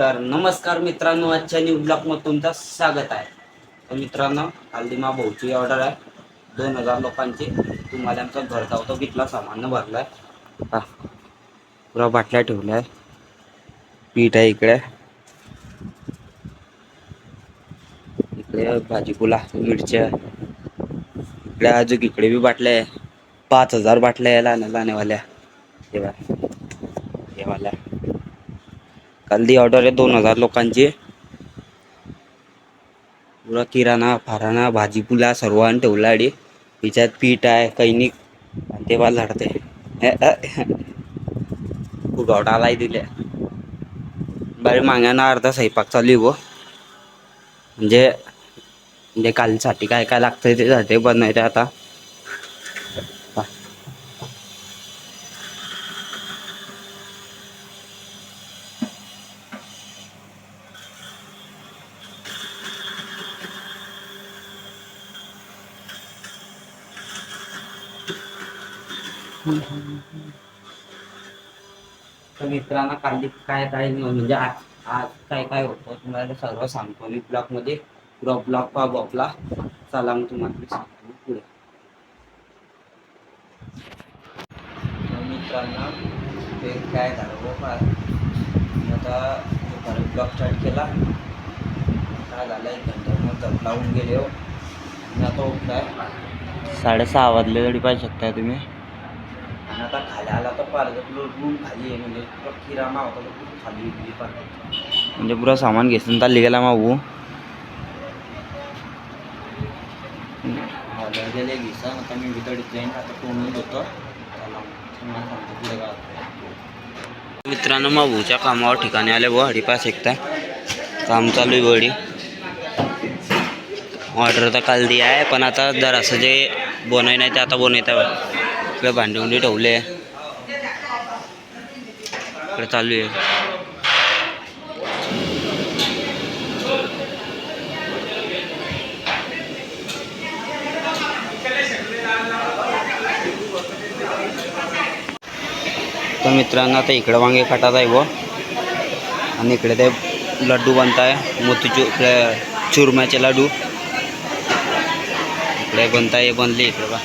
तर नमस्कार मित्रांनो, आजच्या न्यू ब्लॉग मध्ये तुमचं स्वागत आहे. तर मित्रांनो, हल्ली मा भाऊची ऑर्डर आहे 2000 लोकांची. तुम्हाला आमचं घर धावतो कितला सामान भरलाय. पुरा बाटल्या ठेवलाय, पीठ आहे इकडे, इकडे भाजीपुला मिरच्या, इकडे अजून इकडे बी बाटल्या आहे. 5000 बाटल्या आहे लहान वाल्या. हे वाल्या काल दी ऑर्डर आहे 2000 लोकांची. पुरा किराणा फाराणा भाजीपुला सर्व आण ठेवला आहे. हिच्यात पीठ आहे कैनिक आणि ते बाल झाडते उगवटालाही दिले. बारी मागांना अर्धा स्वयंपाक चालू हो. म्हणजे कालसाठी काय काय लागतंय ते साठी बनायचे आता. तर मित्रांनो, काल काय काय म्हणजे आज काय काय होतं तुम्हाला सर्व सांगतो मी ब्लॉग मध्ये. ब्लॉग बॉपला चला मग तुम्हाला सांगतो पुढे. मित्रांनो, ते काय झालं फार आता दुपारी ब्लॉग स्टार्ट केला. काय झालं, 1 घंटा मग झोप लावून गेले हो. आणि आता उठलाय 6:30 वाजले तरी पाहिजे शकताय तुम्ही. आणि आता खाली आला तर पार्क रूम खाली आहे, म्हणजे किराणा होता तो खाली उभी पार्क, म्हणजे पुरा सामान घेसून चालली गेला माऊ. ऑर्डर गेले घिसा आता मी वितळीत जाईन आता तोंडून होतो. मित्रांनो, माऊच्या कामावर ठिकाणी आले व हडीपास एकता काम चालू आहे वडी. ऑर्डर तर काल दी आहे, पण आता जर असं जे बनवाय नाही ते आता बनवता. इकडे भांडी उंडी ठेवले, इकडे चालू आहे. तर मित्रांनो, आता इकडे वांगे काटात आहे व, आणि इकडे ते लड्डू बनताय इकडे चुरम्याचे लाडू इकडे बनताय. हे बनले इकडे बा.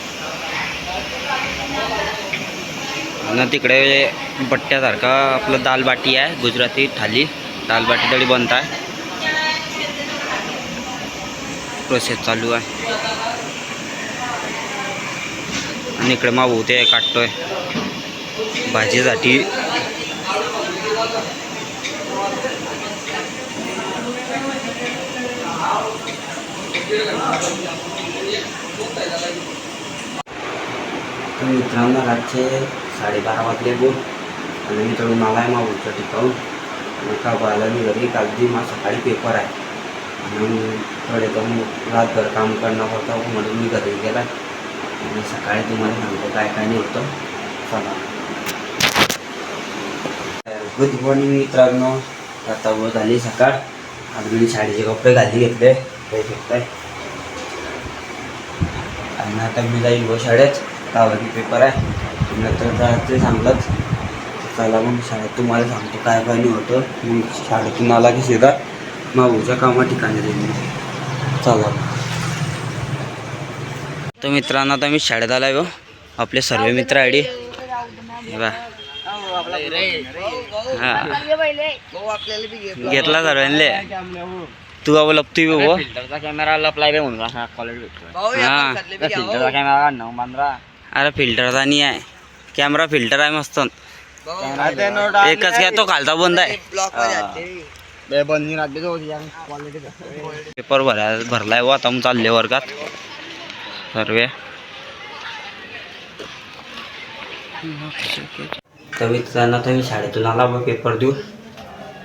आणि तिकडे बट्ट्यासारखा आपलं दाल बाटी आहे, गुजराती थाली दाल बाटी तरी बनताय. प्रोसेस चालू आहे. आणि इकडे माऊ ते काटतोय भाजीसाठी. मित्रांनो, रातचे 12:30 वाजले बोल. आणि मी तळून आला आहे माऊच्या ठिकाणून. का बाला मी घरी कागदी मा सकाळी पेपर आहे आणि थोडे जाऊन रातभर काम करणं होतं म्हणून मी घरी गेला. आणि सकाळी तुम्हाला सांगतो काय काय नाही होतं. चला, गुड मॉर्निंग मित्रांनो. आता व झाली सकाळ. आज मी शाळेचे कपडे घाली घेतले ते शकताय. आणि आता मी जाईल व शाळेत 10 वाजता पेपर आहे. नंतर जायचं सांगलंच. चला मग शाळेत तुम्हाला सांगतो काय काय नाही होतं. मग शाळेतून आला की सीधा माऊच्या कामा ठिकाणी जाईल. चला. तर मित्रांनो, आता मी शाळेत आलाय व आपले सर्व मित्र आयडी हे बा. घेतला सर्वांले. तू बाबा लपतोय बघ. फिल्टरचा कॅमेरा लपलाय रे म्हणून कॉलेज भेटतो. हां, फिल्टरचा कॅमेरा 9-15. अरे फिल्टरचा नाही आहे, कॅमेरा फिल्टर आहे मस्त. एकच घ्या, तो खालचा बंद आहे. पेपर भरलाय व आता मग चालले वर्गात सर्व. तर मित्रांनो, आता मी शाळेतून आला व पेपर देऊन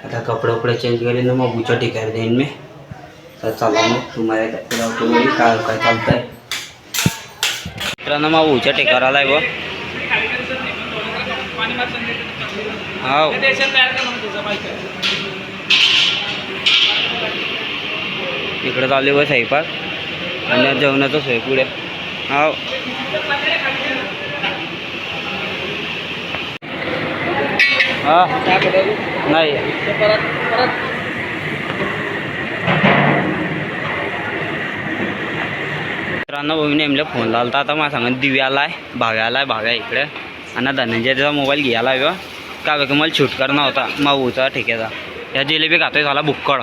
आता कपडे चेंज केले ना मग बुच्या ठिकाणी देईन मी. तर चला मग तुम्हाला काय काय चालतंय. मित्रांनो, मग बुच्या ठिकाण आलाय व. हो, इकडे चालू व स्वयंपाक आणि जेवणाचं सोय पुढे. हो, हां काय पडलं नाही परत परत मित्रांनो भाऊ नेमले फोन लावला आता मला सांगत दिव्या आलाय भाव्या इकडे आणि धनंजयचा मोबाईल घ्यायला हवा का की मला शूट करणं होता माऊचा ठेक्याचा या जिलेबी खातोय झाला बुक्कड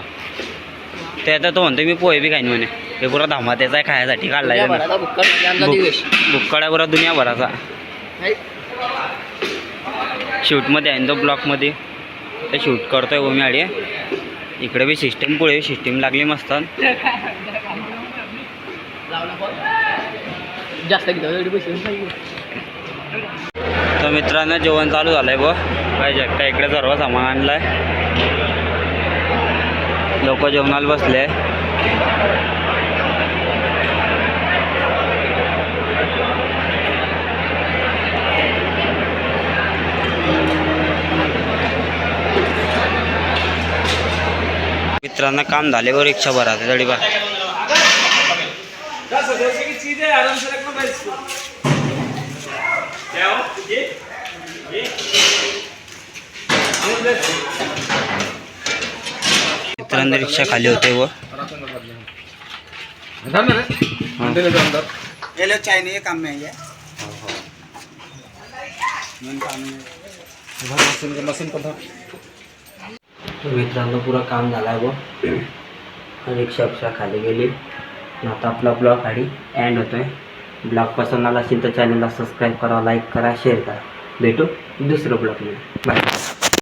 त्याचा तो म्हणतो मी पोहे बी खाईन म्हणे हे पुरा धमात्याचा आहे खायसाठी काढलाय बुक्कड आहे पुरा दुनियाभराचा शूटमध्ये आहे तो ब्लॉकमध्ये ते शूट करतोय हो मी आडी इकडे बी सिस्टीम पुढे सिस्टीम लागली मस्त जास्त तर मित्रांनो जेवण चालू झालंय बघ पाहिजे का इकडे सर्व सामान आणलंय लोक जेवणाला बसले मित्रांना काम झाले व रिक्षा भरायचं तरी बा मित्रांनो रिक्षा खाली होते व चाइनीज काम में है मशीन को मित्रांनो पुरा काम झालं आहे व रिक्षा खाली गेली आता आपला ब्लॉग खाली एंड होतोय ब्लॉग पसंत आला असेल तर चॅनलला सबस्क्राईब करा लाईक करा शेअर करा भेटू दुसरं ब्लॉगमध्ये बाय